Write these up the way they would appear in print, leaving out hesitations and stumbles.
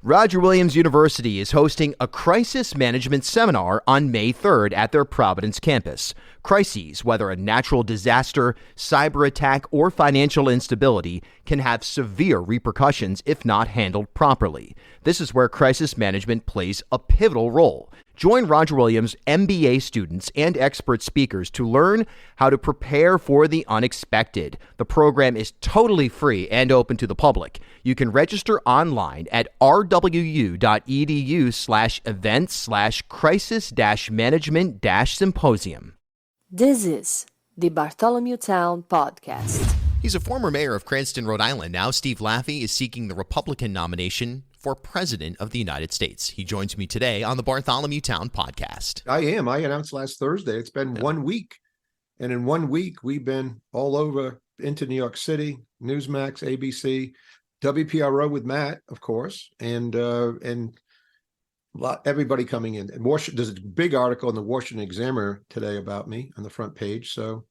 Roger Williams University is hosting a crisis management seminar on May 3rd at their Providence campus. Crises, whether a natural disaster, cyber attack, or financial instability, can have severe repercussions if not handled properly. This is where crisis management plays a pivotal role. Join Roger Williams MBA students and expert speakers to learn how to prepare for the unexpected. The program is totally free and open to the public. You can register online at rwu.edu/events/crisis-management-symposium. This is the Bartholomew Town Podcast. He's a former mayor of Cranston, Rhode Island. Now Steve Laffey is seeking the Republican nomination for President of the United States. He joins me today on the Bartholomew Town Podcast. I am. I announced last Thursday. It's been 1 week. And in 1 week, we've been all over into New York City, Newsmax, ABC, WPRO with Matt, of course, and everybody coming in. And there's a big article in the Washington Examiner today about me on the front page. So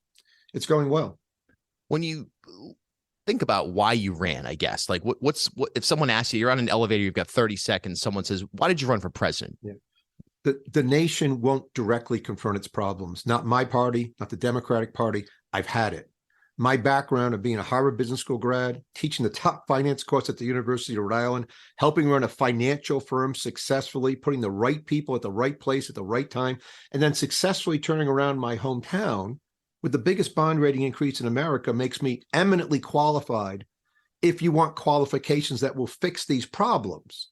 it's going well. When you think about why you ran, I guess, like what if someone asks you, you're on an elevator, you've got 30 seconds, someone says, why did you run for president? Yeah. The nation won't directly confront its problems. Not my party, not the Democratic Party. I've had it. My background of being a Harvard Business School grad, teaching the top finance course at the University of Rhode Island, helping run a financial firm successfully, putting the right people at the right place at the right time, and then successfully turning around my hometown with the biggest bond rating increase in America makes me eminently qualified if you want qualifications that will fix these problems.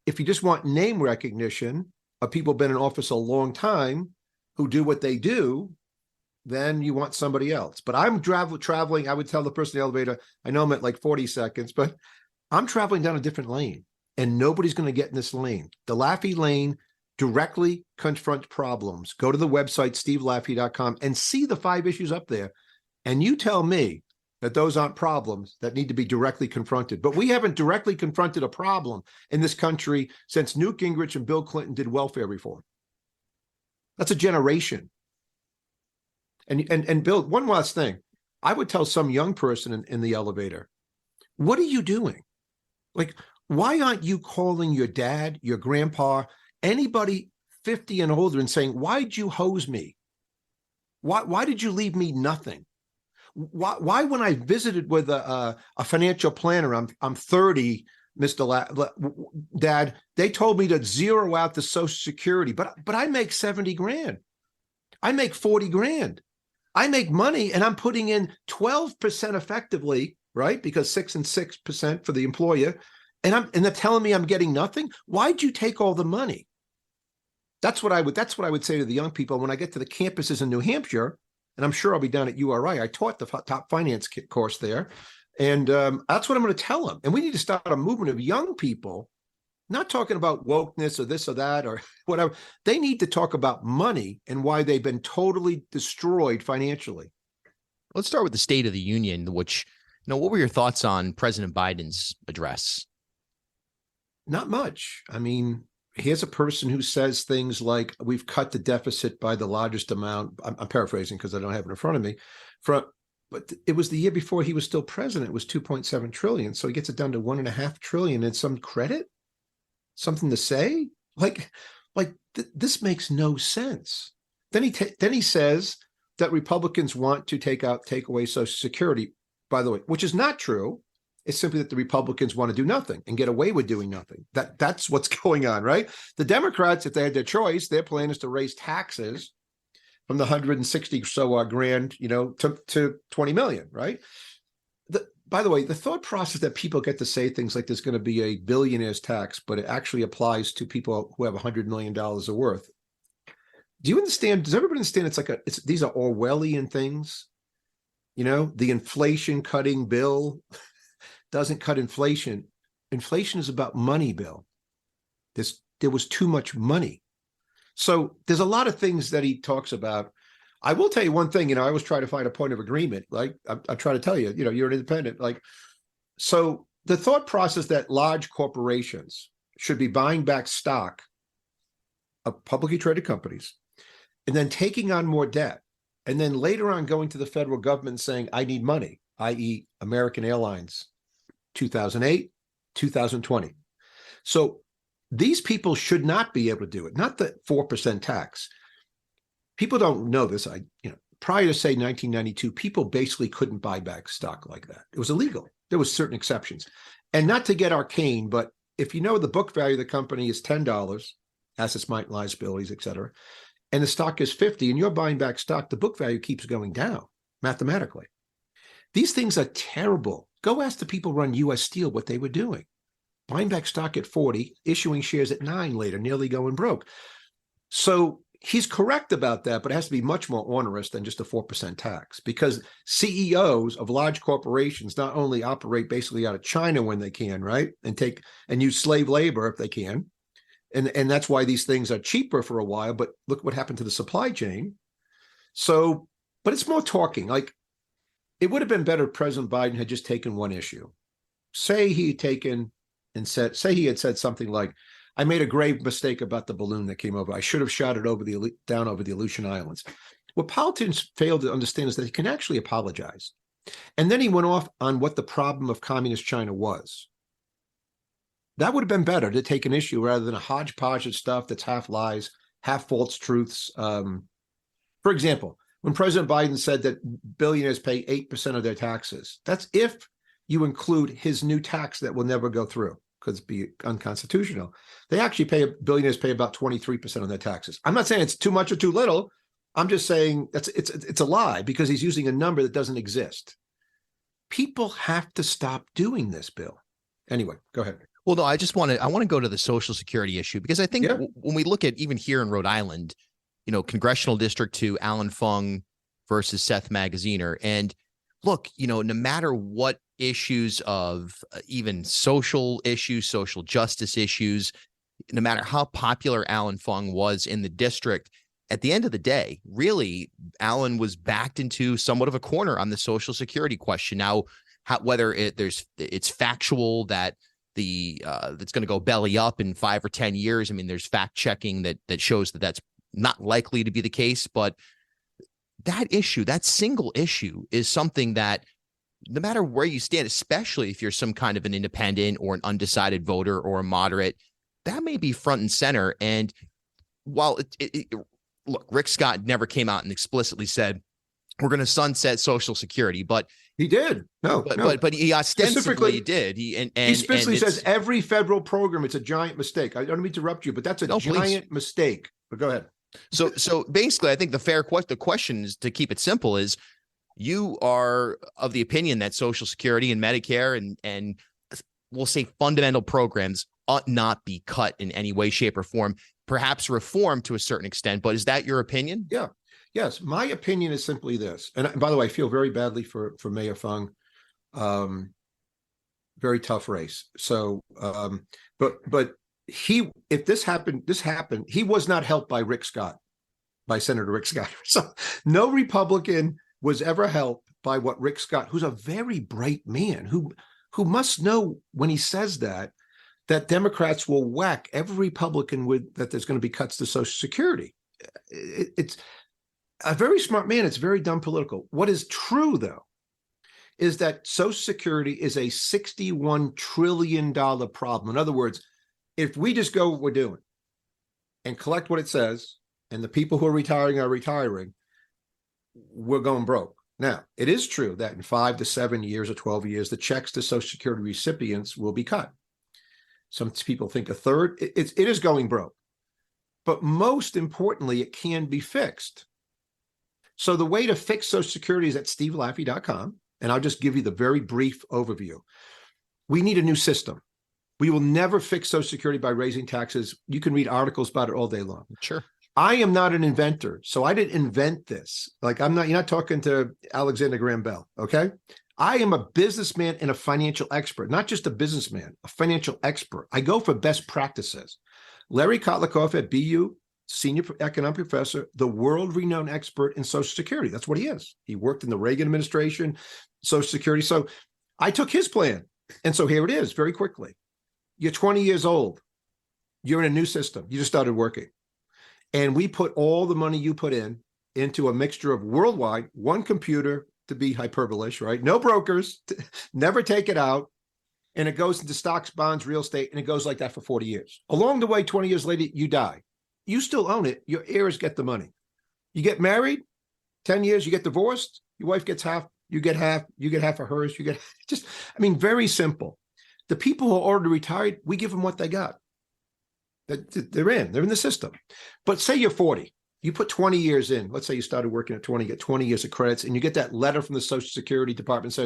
If you just want name recognition of people who've been in office a long time who do what they do, then you want somebody else. But I'm traveling, I would tell the person in the elevator, I know I'm at like 40 seconds, but I'm traveling down a different lane and nobody's going to get in this lane. The Laffey lane directly confront problems. Go to the website, stevelaffey.com, and see the 5 issues up there. And you tell me that those aren't problems that need to be directly confronted. But we haven't directly confronted a problem in this country since Newt Gingrich and Bill Clinton did welfare reform. That's a generation. And Bill, one last thing. I would tell some young person in the elevator, what are you doing? Like, why aren't you calling your dad, your grandpa, anybody 50 and older and saying, why'd you hose me? Why did you leave me nothing? Why when I visited with a financial planner, I'm 30, Dad, they told me to zero out the Social Security, but I make 70 grand. I make 40 grand. I make money and I'm putting in 12% effectively, right? Because 6 and 6% for the employer. And they're telling me I'm getting nothing. Why'd you take all the money? That's what I would say to the young people when I get to the campuses in New Hampshire, and I'm sure I'll be down at URI. I taught the top finance course there, and that's what I'm going to tell them. And we need to start a movement of young people, not talking about wokeness or this or that or whatever. They need to talk about money and why they've been totally destroyed financially. Let's start with the State of the Union, which, what were your thoughts on President Biden's address? Not much. I mean, here's a person who says things like, we've cut the deficit by the largest amount. I'm paraphrasing because I don't have it in front of me. But it was the year before he was still president. It was 2.7 trillion. So he gets it down to 1.5 trillion and some credit, something to say this makes no sense. Then he says that Republicans want to take away Social Security, by the way, which is not true. It's simply that the Republicans want to do nothing and get away with doing nothing. That's what's going on, right? The Democrats, if they had their choice, their plan is to raise taxes from the 160 or so grand, to 20 million, right? By the way, the thought process that people get to say things like there's going to be a billionaire's tax, but it actually applies to people who have $100 million of worth. Do you understand? Does everybody understand? These are Orwellian things. The inflation cutting bill doesn't cut inflation. Inflation is about money, Bill. There was too much money. So there's a lot of things that he talks about. I will tell you one thing, I always try to find a point of agreement. Like I try to tell you, you're an independent. So the thought process that large corporations should be buying back stock of publicly traded companies and then taking on more debt, and then later on going to the federal government saying, I need money, i.e. American Airlines, 2008, 2020. So these people should not be able to do it. Not the 4% tax. People don't know this. Prior to, say, 1992, people basically couldn't buy back stock like that. It was illegal. There was certain exceptions. And not to get arcane, but if you know the book value of the company is $10, assets, liabilities, et cetera, and the stock is 50 and you're buying back stock, the book value keeps going down mathematically. These things are terrible. Go ask the people who run U.S. Steel what they were doing. Buying back stock at 40, issuing shares at 9 later, nearly going broke. So he's correct about that, but it has to be much more onerous than just a 4% tax, because CEOs of large corporations not only operate basically out of China when they can, right? And use slave labor if they can. And that's why these things are cheaper for a while, but look what happened to the supply chain. So, but it's more talking. Like, it would have been better if President Biden had just taken one issue. Say he had said something like, I made a grave mistake about the balloon that came over. I should have shot it down over the Aleutian Islands. What politicians fail to understand is that he can actually apologize. And then he went off on what the problem of communist China was. That would have been better, to take an issue rather than a hodgepodge of stuff that's half lies, half false truths. For example, when President Biden said that billionaires pay 8% of their taxes, that's if you include his new tax that will never go through, because it'd be unconstitutional. They actually billionaires pay about 23% of their taxes. I'm not saying it's too much or too little. I'm just saying it's a lie, because he's using a number that doesn't exist. People have to stop doing this, Bill. Anyway, go ahead. Well, no, I want to go to the Social Security issue, because I think when we look at, even here in Rhode Island, Congressional District 2, Alan Fung versus Seth Magaziner. And look, no matter what issues of even social issues, social justice issues, no matter how popular Alan Fung was in the district, at the end of the day, really, Alan was backed into somewhat of a corner on the Social Security question. Now, whether it's factual that that's going to go belly up in 5 or 10 years. I mean, there's fact checking that shows that that's not likely to be the case. But that single issue is something that, no matter where you stand, especially if you're some kind of an independent or an undecided voter or a moderate, that may be front and center. And while look, Rick Scott never came out and explicitly said, we're going to sunset Social Security, but he did. But he ostensibly did. He specifically says every federal program, it's a giant mistake. I don't mean to interrupt you, but that's a giant mistake. But go ahead. So basically, I think the question is, to keep it simple, is you are of the opinion that Social Security and Medicare and we'll say fundamental programs ought not be cut in any way, shape, or form, perhaps reformed to a certain extent. But is that your opinion? Yeah. Yes. My opinion is simply this. And by the way, I feel very badly for Mayor Fung. Very tough race. So, but if this happened, he was not helped by Senator Rick Scott. So no Republican was ever helped by what Rick Scott, who's a very bright man, who must know when he says that Democrats will whack every Republican that there's going to be cuts to Social Security. It's a very smart man. It's very dumb political. What is true, though, is that Social Security is a $61 trillion problem. In other words, if we just go what we're doing and collect what it says, and the people who are retiring, we're going broke. Now, it is true that in 5 to 7 years or 12 years, the checks to Social Security recipients will be cut. Some people think a third. It is going broke. But most importantly, it can be fixed. So the way to fix Social Security is at stevelaffey.com. And I'll just give you the very brief overview. We need a new system. We will never fix Social Security by raising taxes. You can read articles about it all day long. Sure. I am not an inventor, so I didn't invent this. Like, you're not talking to Alexander Graham Bell, okay? I am a businessman and a financial expert, not just a businessman, a financial expert. I go for best practices. Larry Kotlikoff at BU, senior economic professor, the world-renowned expert in Social Security. That's what he is. He worked in the Reagan administration, Social Security. So I took his plan. And so here it is, very quickly. You're 20 years old. You're in a new system. You just started working. And we put all the money you put into a mixture of worldwide, one computer, to be hyperbolish, right? No brokers, never take it out. and it goes into stocks, bonds, real estate, and it goes like that for 40 years. Along the way, 20 years later, you die. You still own it. Your heirs get the money. You get married, 10 years, you get divorced, your wife gets half, you get half of hers, you get just, I mean, very simple. The people who are already retired, we give them what they got. They're in the system. But say you're 40, you put 20 years in. Let's say you started working at 20, get 20 years of credits, and you get that letter from the Social Security Department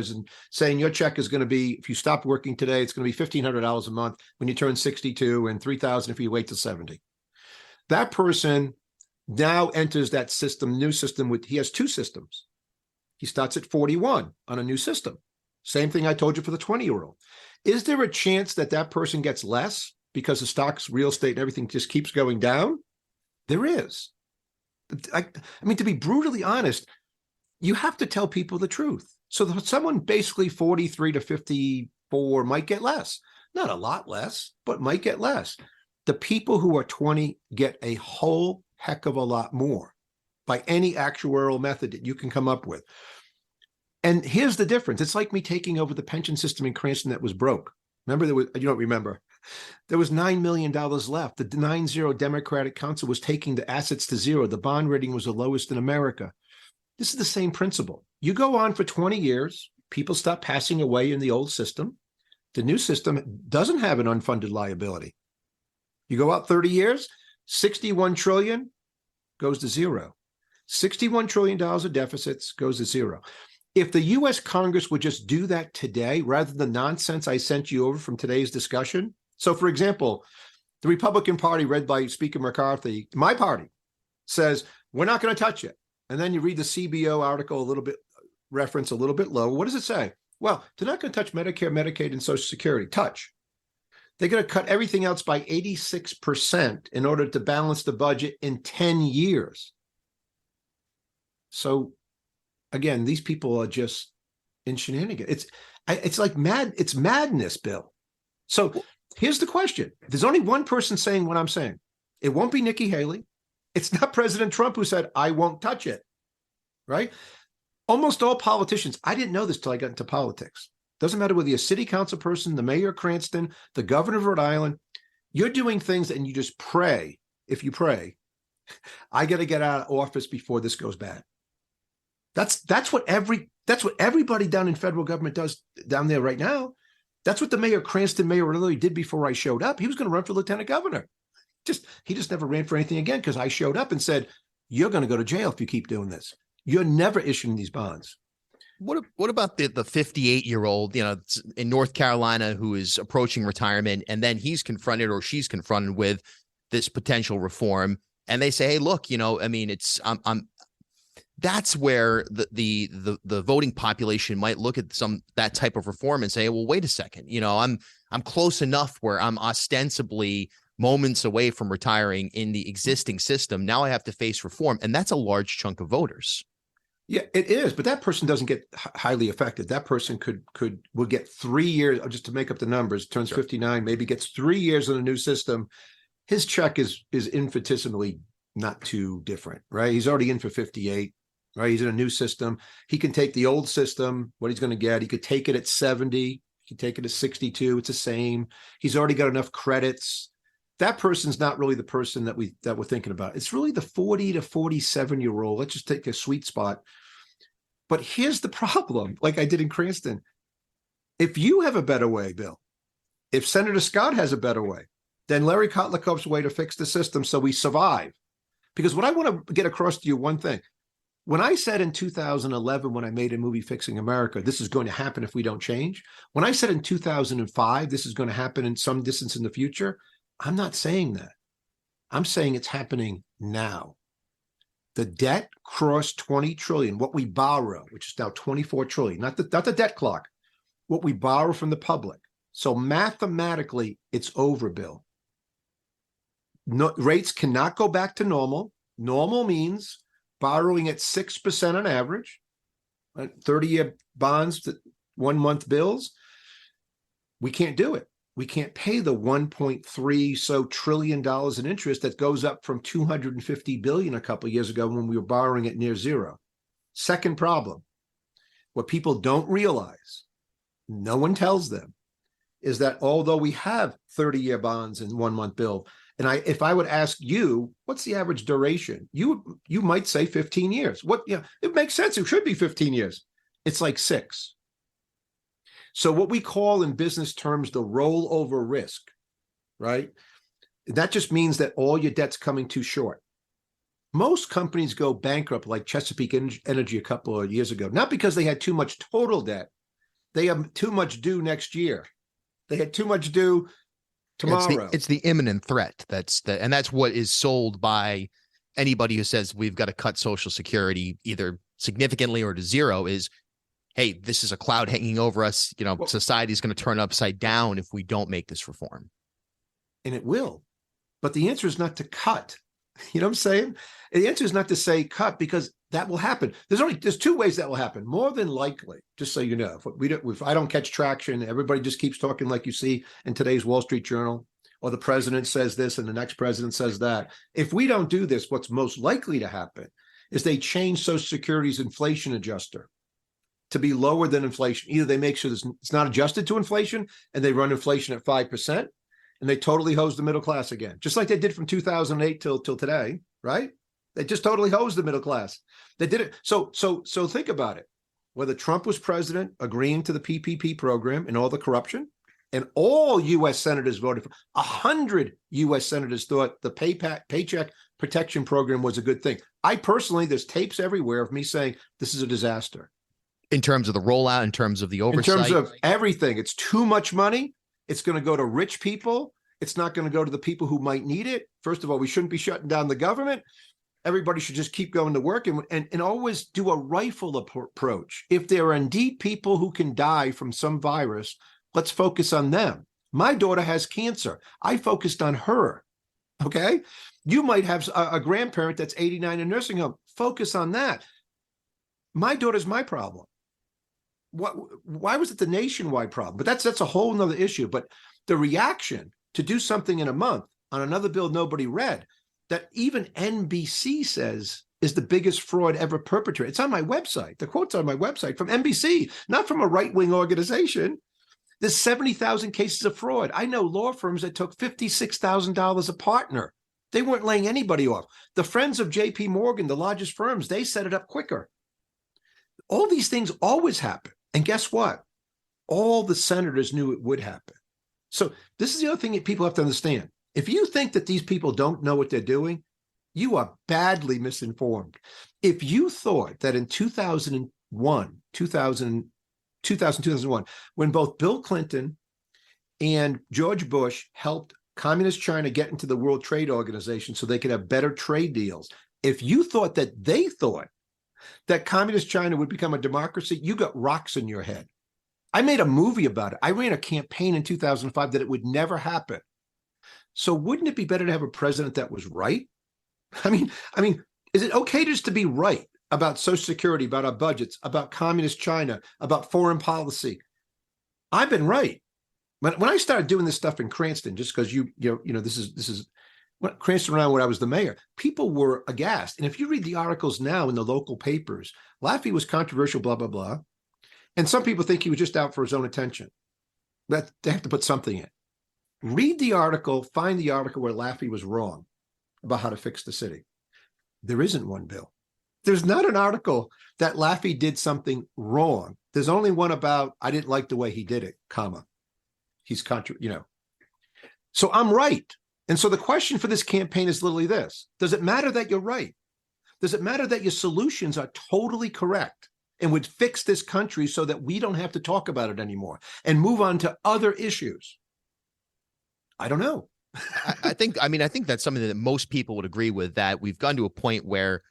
saying your check is going to be, if you stop working today, it's going to be $1,500 a month when you turn 62 and $3,000 if you wait till 70. That person now enters that system, new system. He has two systems. He starts at 41 on a new system. Same thing I told you for the 20-year-old. Is there a chance that that person gets less because the stocks, real estate, and everything just keeps going down? There is. I mean, to be brutally honest, you have to tell people the truth. So someone basically 43 to 54 might get less. Not a lot less, but might get less. The people who are 20 get a whole heck of a lot more by any actuarial method that you can come up with. And here's the difference. It's like me taking over the pension system in Cranston that was broke. Remember, you don't remember. There was $9 million left. The 9-0 Democratic Council was taking the assets to zero. The bond rating was the lowest in America. This is the same principle. You go on for 20 years, people stop passing away in the old system. The new system doesn't have an unfunded liability. You go out 30 years, 61 trillion goes to zero. $61 trillion of deficits goes to zero. If the U.S. Congress would just do that today, rather than the nonsense I sent you over from today's discussion. So, for example, the Republican Party, led by Speaker McCarthy, my party, says, we're not going to touch it. And then you read the CBO article, reference a little bit low. What does it say? Well, they're not going to touch Medicare, Medicaid, and Social Security. Touch. They're going to cut everything else by 86% in order to balance the budget in 10 years. So, again, these people are just in shenanigans. It's like mad. It's madness, Bill. So here's the question. There's only one person saying what I'm saying. It won't be Nikki Haley. It's not President Trump who said, I won't touch it, right? Almost all politicians, I didn't know this till I got into politics. Doesn't matter whether you're a city council person, the mayor of Cranston, the governor of Rhode Island, you're doing things and you just pray. If you pray, I got to get out of office before this goes bad. That's what everybody down in federal government does down there right now. That's what the mayor of Cranston, Mayor Lilly, did before I showed up. He was going to run for lieutenant governor. He just never ran for anything again because I showed up and said, you're going to go to jail if you keep doing this. You're never issuing these bonds. What about the 58-year-old, in North Carolina who is approaching retirement, and then he's confronted or she's confronted with this potential reform, and they say, hey, look, that's where the voting population might look at that type of reform and say, well, wait a second, I'm close enough where I'm ostensibly moments away from retiring in the existing system. Now I have to face reform, and that's a large chunk of voters. Yeah, it is, but that person doesn't get highly affected. That person would get 3 years, just to make up the numbers, turns 59, maybe gets 3 years in a new system. His check is infinitesimally not too different, right? He's already in for 58, right? He's in a new system. He can take the old system, what he's going to get. He could take it at 70. He could take it at 62. It's the same. He's already got enough credits. That person's not really the person that we're thinking about. It's really the 40 to 47-year-old. Let's just take a sweet spot. But here's the problem, like I did in Cranston. If you have a better way, Bill, if Senator Scott has a better way, then Larry Kotlikov's way to fix the system so we survive. Because what I want to get across to you, one thing. When I said in 2011, when I made a movie, Fixing America, this is going to happen if we don't change. When I said in 2005, this is going to happen in some distance in the future, I'm not saying that. I'm saying it's happening now. The debt crossed 20 trillion. What we borrow, which is now 24 trillion, not the debt clock, what we borrow from the public. So mathematically, it's over, Bill. No, rates cannot go back to normal. Normal means borrowing at 6% on average, 30-year bonds, 1 month bills. We can't do it. We can't pay the 1.3 trillion dollars in interest that goes up from 250 billion a couple of years ago when we were borrowing at near zero. Second problem, what people don't realize, no one tells them, is that although we have 30-year bonds and 1-month bill, and if I would ask you, what's the average duration? You might say 15 years. It makes sense. It should be 15 years. It's like 6. So what we call in business terms the rollover risk, right? That just means that all your debt's coming too short. Most companies go bankrupt, like Chesapeake Energy a couple of years ago, not because they had too much total debt. They have too much due next year. They had too much due tomorrow. It's the imminent threat. And that's what is sold by anybody who says we've got to cut Social Security either significantly or to zero is, hey, this is a cloud hanging over us. Society's going to turn upside down if we don't make this reform. And it will. But the answer is not to cut. You know what I'm saying? The answer is not to say cut, because that will happen. There's 2 ways that will happen. More than likely, just so you know, if I don't catch traction, everybody just keeps talking like you see in today's Wall Street Journal, or the president says this and the next president says that. If we don't do this, what's most likely to happen is they change Social Security's inflation adjuster to be lower than inflation. Either they make sure it's not adjusted to inflation and they run inflation at 5%, and they totally hose the middle class again, just like they did from 2008 till today, right? They just totally hosed the middle class. They did it. So think about it. Whether Trump was president, agreeing to the PPP program and all the corruption, and all U.S. senators voted for, 100 U.S. senators thought the Paycheck Protection Program was a good thing. I personally, there's tapes everywhere of me saying this is a disaster. In terms of the rollout, in terms of the oversight. In terms of everything. It's too much money. It's going to go to rich people. It's not going to go to the people who might need it. First of all, we shouldn't be shutting down the government. Everybody should just keep going to work and always do a rifle approach. If there are indeed people who can die from some virus, let's focus on them. My daughter has cancer. I focused on her. Okay? You might have a grandparent that's 89 in a nursing home. Focus on that. My daughter's my problem. Why was it the nationwide problem? But that's a whole nother issue. But the reaction to do something in a month on another bill nobody read, that even NBC says is the biggest fraud ever perpetrated. It's on my website. The quote's on my website from NBC, not from a right-wing organization. There's 70,000 cases of fraud. I know law firms that took $56,000 a partner. They weren't laying anybody off. The friends of J.P. Morgan, the largest firms, they set it up quicker. All these things always happen. And guess what? All the senators knew it would happen. So this is the other thing that people have to understand. If you think that these people don't know what they're doing, you are badly misinformed. If you thought that in 2001, when both Bill Clinton and George Bush helped Communist China get into the World Trade Organization so they could have better trade deals, if you thought that they thought that Communist China would become a democracy, you got rocks in your head. I made a movie about it. I ran a campaign in 2005 that it would never happen. So wouldn't it be better to have a president that was right? I mean, is it okay just to be right about Social Security, about our budgets, about Communist China, about foreign policy? I've been right. When I started doing this stuff in Cranston, just because this is Cranston around when I was the mayor, people were aghast. And if you read the articles now in the local papers, Laffey was controversial, blah, blah, blah. And some people think he was just out for his own attention. But they have to put something in. Read the article, find the article where Laffey was wrong about how to fix the city. There isn't one, Bill. There's not an article that Laffey did something wrong. There's only one about, I didn't like the way he did it, comma. He's So I'm right. And so the question for this campaign is literally this. Does it matter that you're right? Does it matter that your solutions are totally correct and would fix this country so that we don't have to talk about it anymore and move on to other issues? I don't know. I think that's something that most people would agree with, that we've gone to a point where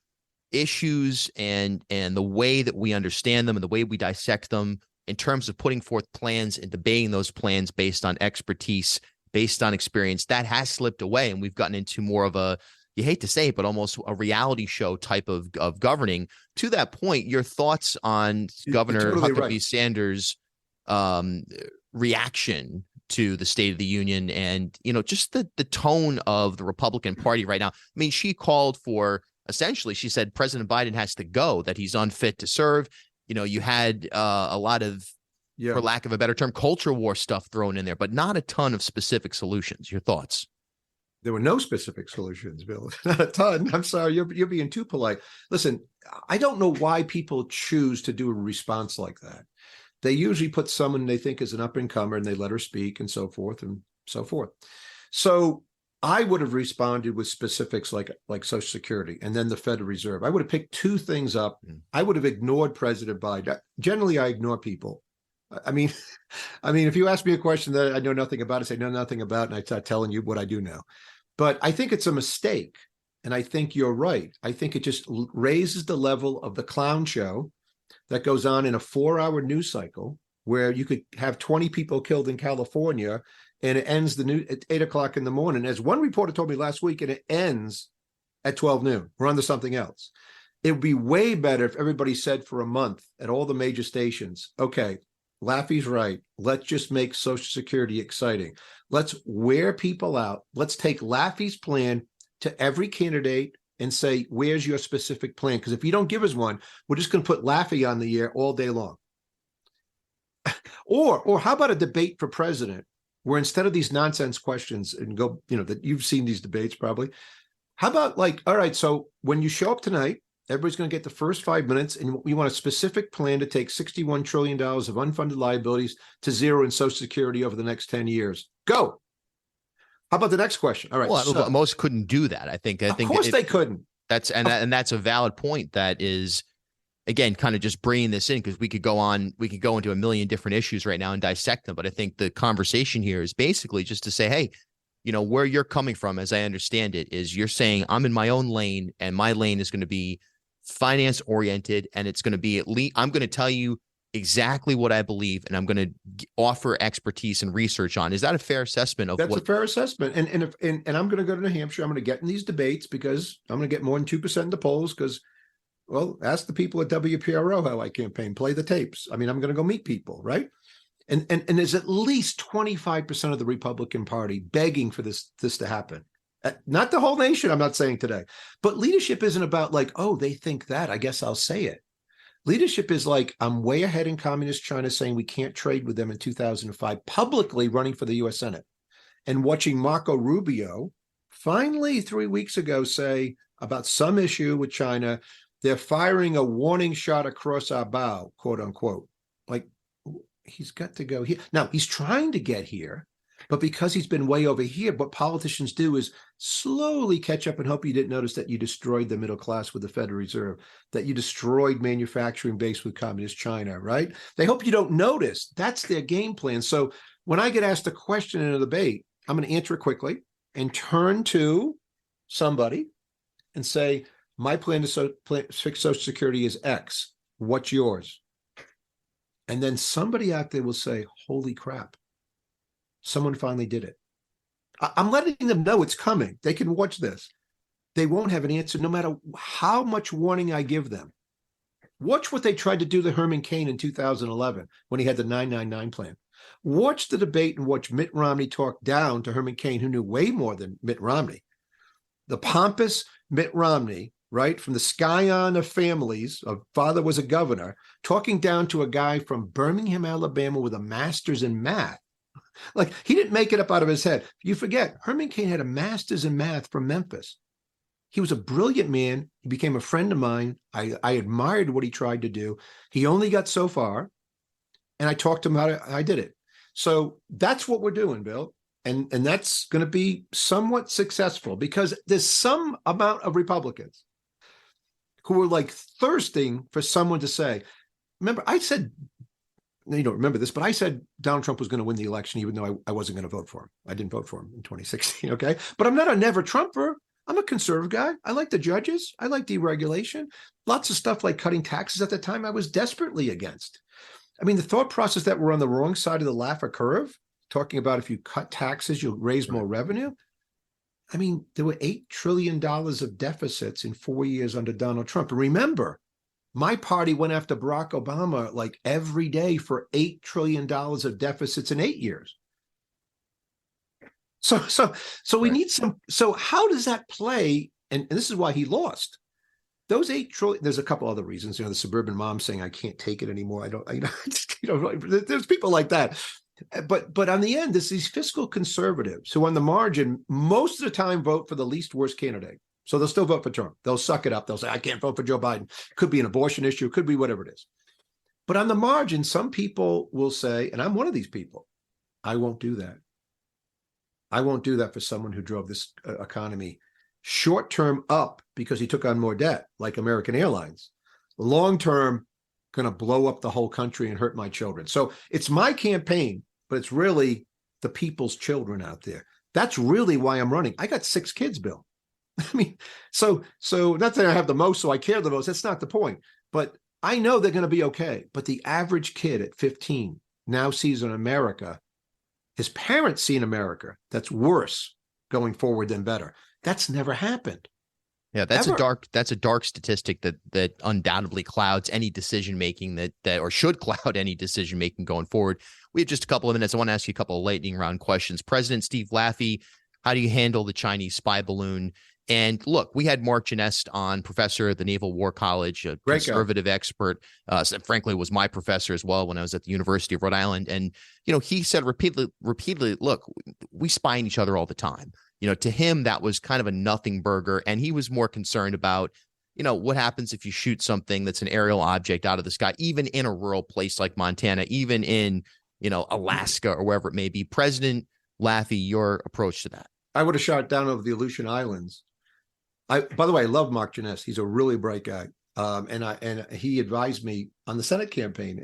issues and the way that we understand them and the way we dissect them in terms of putting forth plans and debating those plans based on expertise, based on experience, that has slipped away. And we've gotten into more of a, you hate to say it, but almost a reality show type of governing. To that point, your thoughts on Governor totally Huckabee right. Sanders' reaction to the State of the Union and, just the tone of the Republican Party right now. I mean, she called for, essentially, she said President Biden has to go, that he's unfit to serve. You had a lot of for lack of a better term, culture war stuff thrown in there, but not a ton of specific solutions. Your thoughts? There were no specific solutions, Bill. Not a ton. I'm sorry, you're being too polite. Listen, I don't know why people choose to do a response like that. They usually put someone they think is an up-and-comer and they let her speak and so forth and so forth. So I would have responded with specifics like Social Security and then the Federal Reserve. I would have picked two things up. I would have ignored President Biden. Generally, I ignore people. I mean, if you ask me a question that I know nothing about, I say know nothing about, and I start telling you what I do know. But I think it's a mistake, and I think you're right. I think it just raises the level of the clown show that goes on in a 4-hour news cycle where you could have 20 people killed in California, and it ends the news at 8 o'clock in the morning. As one reporter told me last week, and it ends at 12 noon. We're on to something else. It would be way better if everybody said for a month at all the major stations, okay, Laffey's right. Let's just make Social Security exciting. Let's wear people out. Let's take Laffey's plan to every candidate and say, where's your specific plan? Because if you don't give us one, we're just going to put Laffey on the air all day long. Or how about a debate for president where instead of these nonsense questions and go, that you've seen these debates probably. How about all right, so when you show up tonight, everybody's going to get the first 5 minutes, and we want a specific plan to take $61 trillion of unfunded liabilities to zero in Social Security over the next 10 years. Go. How about the next question? All right. Well, most couldn't do that. I think. Of course they couldn't. That's that's a valid point. That is, again, kind of just bringing this in because we could go into a million different issues right now and dissect them. But I think the conversation here is basically just to say, hey, where you're coming from, as I understand it, is you're saying I'm in my own lane, and my lane is going to be finance oriented, and it's going to be I'm going to tell you exactly what I believe, and I'm going to offer expertise and research on. Is that a fair assessment of That's a fair assessment. And I'm going to go to New Hampshire. I'm going to get in these debates because I'm going to get more than 2% in the polls because, well, ask the people at WPRO how I campaign, play the tapes. I mean, I'm going to go meet people, right? And there's at least 25% of the Republican Party begging for this to happen. Not the whole nation, I'm not saying today. But leadership isn't about they think that, I guess I'll say it. Leadership is I'm way ahead in communist China saying we can't trade with them in 2005, publicly running for the U.S. Senate, and watching Marco Rubio finally 3 weeks ago say about some issue with China, they're firing a warning shot across our bow, quote unquote. He's got to go here. Now, he's trying to get here, but because he's been way over here, what politicians do is slowly catch up and hope you didn't notice that you destroyed the middle class with the Federal Reserve, that you destroyed manufacturing base with communist China, right? They hope you don't notice. That's their game plan. So when I get asked a question in a debate, I'm going to answer it quickly and turn to somebody and say, my plan to fix Social Security is X. What's yours? And then somebody out there will say, holy crap. Someone finally did it. I'm letting them know it's coming. They can watch this. They won't have an answer no matter how much warning I give them. Watch what they tried to do to Herman Cain in 2011 when he had the 999 plan. Watch the debate and watch Mitt Romney talk down to Herman Cain, who knew way more than Mitt Romney. The pompous Mitt Romney, right, from the scion of families, father was a governor, talking down to a guy from Birmingham, Alabama with a master's in math. He didn't make it up out of his head. You forget, Herman Cain had a master's in math from Memphis. He was a brilliant man. He became a friend of mine. I admired what he tried to do. He only got so far, and I talked to him how I did it. So that's what we're doing, Bill. And that's going to be somewhat successful because there's some amount of Republicans who are thirsting for someone to say, remember, I said, you don't remember this, but I said Donald Trump was going to win the election, even though I wasn't going to vote for him. I didn't vote for him in 2016, okay? But I'm not a never Trumper. I'm a conservative guy. I like the judges. I like deregulation. Lots of stuff like cutting taxes at the time I was desperately against. I mean, the thought process that we're on the wrong side of the Laffer curve, talking about if you cut taxes, you'll raise more revenue. I mean, there were $8 trillion of deficits in 4 years under Donald Trump. And remember, my party went after Barack Obama every day for $8 trillion of deficits in 8 years. So we need some. So how does that play? And this is why he lost. those 8 trillion, there's a couple other reasons, the suburban mom saying, I can't take it anymore. I don't, there's people like that. But on the end, there's these fiscal conservatives who on the margin, most of the time vote for the least worst candidate. So they'll still vote for Trump. They'll suck it up. They'll say, I can't vote for Joe Biden. Could be an abortion issue. Could be whatever it is. But on the margin, some people will say, and I'm one of these people, I won't do that. I won't do that for someone who drove this economy short term up because he took on more debt, like American Airlines. Long term, going to blow up the whole country and hurt my children. So it's my campaign, but it's really the people's children out there. That's really why I'm running. I got 6 kids, Bill. I mean, so not that I have the most, so I care the most. That's not the point. But I know they're going to be okay. But the average kid at 15 now sees in America, his parents see in America that's worse going forward than better. That's never happened. Yeah, that's a dark statistic that undoubtedly clouds any decision making that or should cloud any decision making going forward. We have just a couple of minutes. I want to ask you a couple of lightning round questions. President Steve Laffey, how do you handle the Chinese spy balloon? And look, we had Mark Genest on, professor at the Naval War College, a conservative expert. Frankly, was my professor as well when I was at the University of Rhode Island. And, he said repeatedly, look, we spy on each other all the time. To him, that was kind of a nothing burger. And he was more concerned about, what happens if you shoot something that's an aerial object out of the sky, even in a rural place like Montana, even in, Alaska or wherever it may be. President Laffey, your approach to that? I would have shot it down over the Aleutian Islands. By the way, I love Mark Genest. He's a really bright guy. And he advised me on the Senate campaign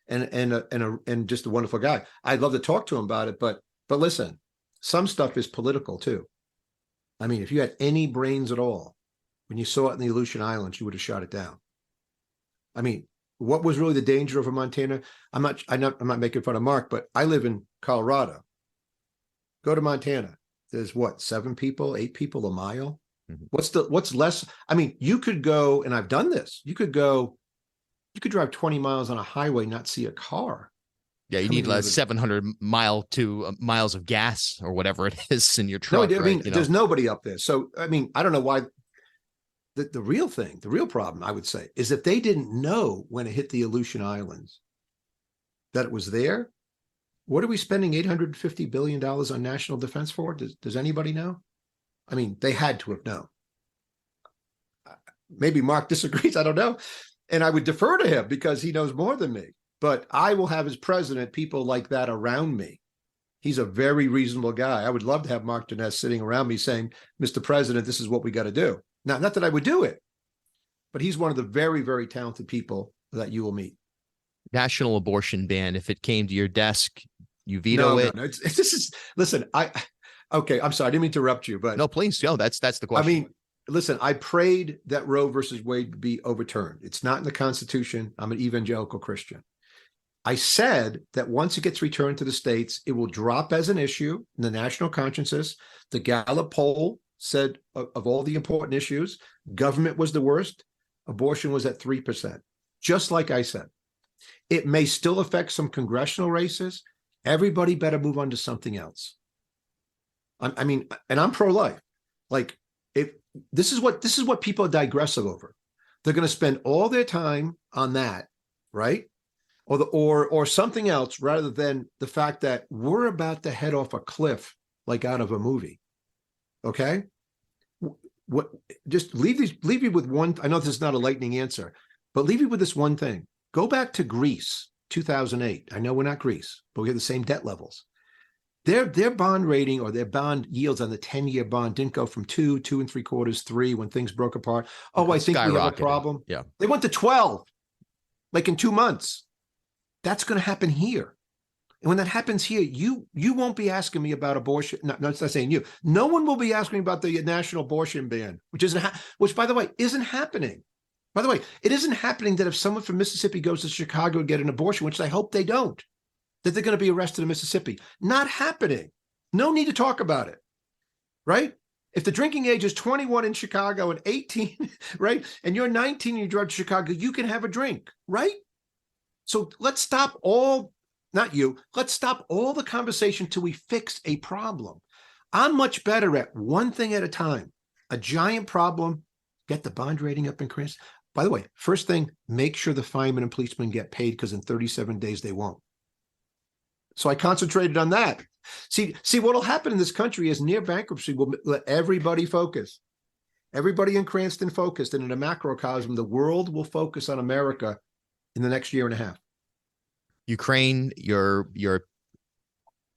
and just a wonderful guy. I'd love to talk to him about it, but listen, some stuff is political too. I mean, if you had any brains at all, when you saw it in the Aleutian Islands, you would have shot it down. I mean, what was really the danger over Montana? I'm not making fun of Mark, but I live in Colorado. Go to Montana. There's 7 people, 8 people a mile. What's less? I mean, you could go, and I've done this. You could drive 20 miles on a highway, not see a car. Yeah, you need 700 miles of gas or whatever it is in your truck. No, I mean, there's nobody up there. So, I mean, I don't know why. The real problem, I would say, is if they didn't know when it hit the Aleutian Islands that it was there, what are we spending $850 billion on national defense for? Does anybody know? I mean, they had to have known. Maybe Mark disagrees. I don't know. And I would defer to him because he knows more than me. But I will have as president people like that around me. He's a very reasonable guy. I would love to have Mark Genest sitting around me saying, Mr. President, this is what we got to do. Now, not that I would do it, but he's one of the very, very talented people that you will meet. National abortion ban. If it came to your desk, you veto it. No. Listen, okay, I'm sorry. I didn't mean to interrupt you, but no, please. No, that's the question. I mean, listen, I prayed that Roe versus Wade be overturned. It's not in the Constitution. I'm an evangelical Christian. I said that once it gets returned to the states, it will drop as an issue in the national consciences. The Gallup poll said of all the important issues, government was the worst. Abortion was at 3%, just like I said. It may still affect some congressional races. Everybody better move on to something else. I mean, and I'm pro-life. Like, this is what people are digressive over. They're going to spend all their time on that, right? Or something else, rather than the fact that we're about to head off a cliff, like out of a movie. Okay, just leave you with one. I know this is not a lightning answer, but leave you with this one thing. Go back to Greece, 2008. I know we're not Greece, but we have the same debt levels. Their bond rating or their bond yields on the 10-year bond didn't go from 2, 2.75, 3 when things broke apart. Oh, I think we have a problem. Yeah, they went to 12, like in 2 months. That's going to happen here. And when that happens here, you won't be asking me about abortion. No, it's not saying you. No one will be asking me about the national abortion ban, which by the way, isn't happening. By the way, it isn't happening that if someone from Mississippi goes to Chicago and get an abortion, which I hope they don't, that they're going to be arrested in Mississippi. Not happening. No need to talk about it, right? If the drinking age is 21 in Chicago and 18, right, and you're 19 and you drive to Chicago, you can have a drink, right? So let's stop let's stop all the conversation till we fix a problem. I'm much better at one thing at a time. A giant problem, get the bond rating up in Cranston. By the way, first thing, make sure the firemen and policemen get paid, because in 37 days they won't. So I concentrated on that. See, what will happen in this country is near bankruptcy will let everybody focus. Everybody in Cranston focused, and in a macrocosm, the world will focus on America in the next year and a half. Ukraine, your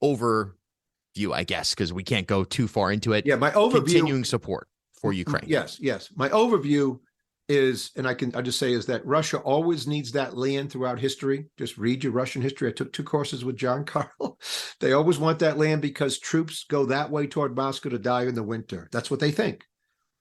overview, I guess, because we can't go too far into it. Yeah, my overview. Continuing support for Ukraine. Yes. My overview is, and I'll just say, is that Russia always needs that land throughout history. Just read your Russian history. I took 2 courses with John Carl. They always want that land because troops go that way toward Moscow to die in the winter. That's what they think.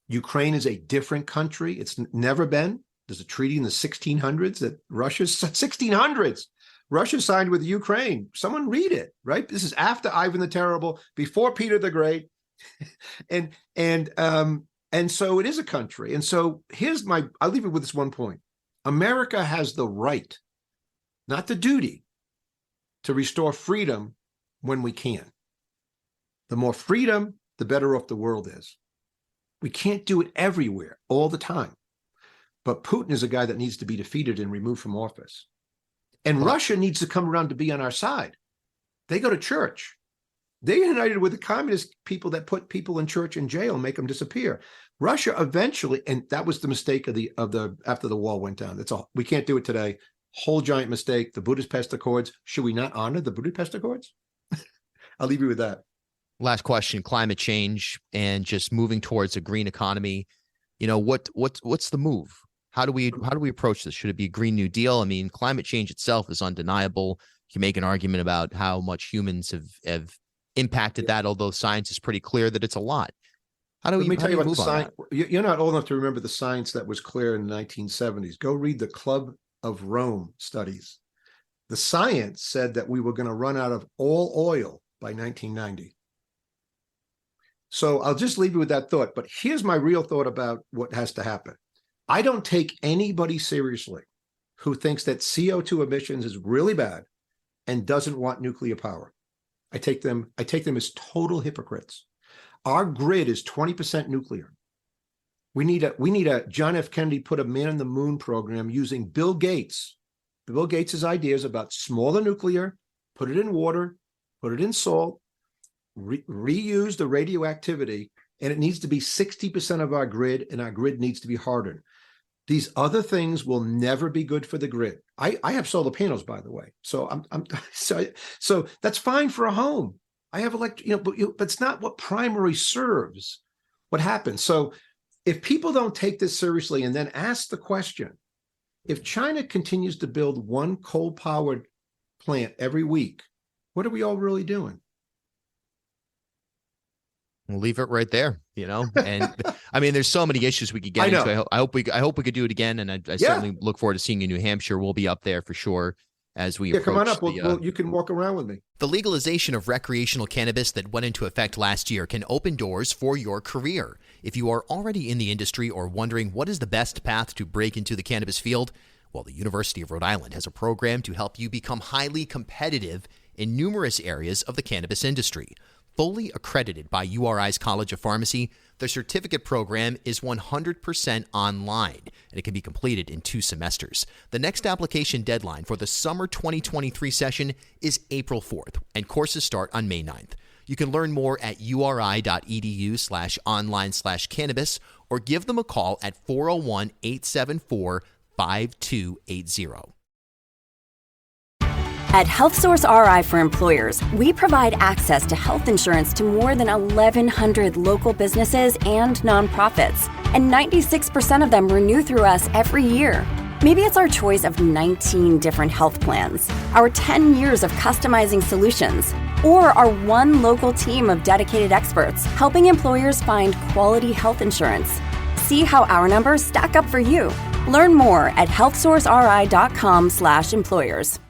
Ukraine is a different country. It's never been. There's a treaty in the 1600s that Russia's 1600s. Russia signed with Ukraine. Someone read it, right? This is after Ivan the Terrible, before Peter the Great. And so it is a country. And so I'll leave it with this one point. America has the right, not the duty, to restore freedom when we can. The more freedom, the better off the world is. We can't do it everywhere all the time. But Putin is a guy that needs to be defeated and removed from office. And Russia needs to come around to be on our side. They go to church. They united with the communist people that put people in church in jail and make them disappear. Russia eventually, and that was the mistake after the wall went down. That's all. We can't do it today. Whole giant mistake. The Budapest Accords. Should we not honor the Budapest Accords? I'll leave you with that. Last question: climate change and just moving towards a green economy. What's the move? How do we approach this? Should it be a Green New Deal? I mean, climate change itself is undeniable. You can make an argument about how much humans have impacted that, although science is pretty clear that it's a lot. Let me tell you about the science. You're not old enough to remember the science that was clear in the 1970s. Go read the Club of Rome studies. The science said that we were going to run out of all oil by 1990. So I'll just leave you with that thought. But here's my real thought about what has to happen. I don't take anybody seriously who thinks that CO2 emissions is really bad and doesn't want nuclear power. I take them as total hypocrites. Our grid is 20% nuclear. We need a John F. Kennedy put a man on the moon program using Bill Gates' ideas about smaller nuclear, put it in water, put it in salt, reuse the radioactivity, and it needs to be 60% of our grid, and our grid needs to be hardened. These other things will never be good for the grid. I have solar panels, by the way, so so that's fine for a home. I have but it's not what primary serves. What happens? So if people don't take this seriously and then ask the question, if China continues to build one coal-powered plant every week, what are we all really doing? We'll leave it right there, and I mean, there's so many issues we could get into. I hope we could do it again. And I certainly look forward to seeing you in New Hampshire. We'll be up there for sure as we approach. Come on up. You can walk around with me. The legalization of recreational cannabis that went into effect last year can open doors for your career. If you are already in the industry or wondering what is the best path to break into the cannabis field, well, the University of Rhode Island has a program to help you become highly competitive in numerous areas of the cannabis industry. Fully accredited by URI's College of Pharmacy, the certificate program is 100% online, and it can be completed in 2 semesters. The next application deadline for the summer 2023 session is April 4th, and courses start on May 9th. You can learn more at uri.edu/online/cannabis or give them a call at 401-874-5280. At HealthSource RI for Employers, we provide access to health insurance to more than 1,100 local businesses and nonprofits, and 96% of them renew through us every year. Maybe it's our choice of 19 different health plans, our 10 years of customizing solutions, or our one local team of dedicated experts helping employers find quality health insurance. See how our numbers stack up for you. Learn more at healthsourceri.com/employers.